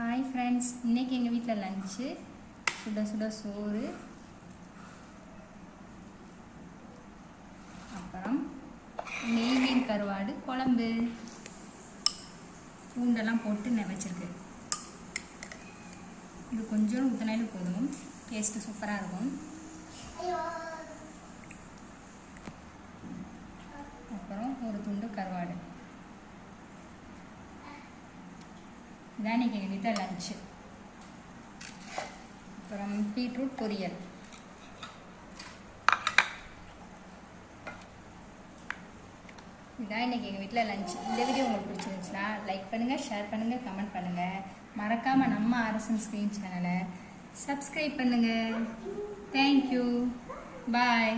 Hi friends, இன்றைக்கி எங்கள் வீட்டில் லஞ்சு சுட சுட சோறு, அப்புறம் நெய் மீன் கருவாடு குழம்பு, பூண்டெல்லாம் போட்டு வச்சுருக்கு. இது கொஞ்சம் ஊற்றினாலும் போதும், டேஸ்ட்டு சூப்பராக இருக்கும். அப்புறம் ஒரு துண்டு கருவாடு. இதான் இன்றைக்கி எங்கள் வீட்டில் லஞ்சு. அப்புறம் பீட்ரூட் பொரியல். இதான் இன்றைக்கி எங்கள் வீட்டில் லஞ்சு. இந்த வீடியோ உங்களுக்கு பிடிச்சிருந்துச்சுன்னா லைக் பண்ணுங்கள், ஷேர் பண்ணுங்கள், கமெண்ட் பண்ணுங்கள். மறக்காமல் நம்ம அரசன் ஸ்க்ரீன் சேனலை சப்ஸ்கிரைப் பண்ணுங்கள். தேங்க்யூ, பாய்.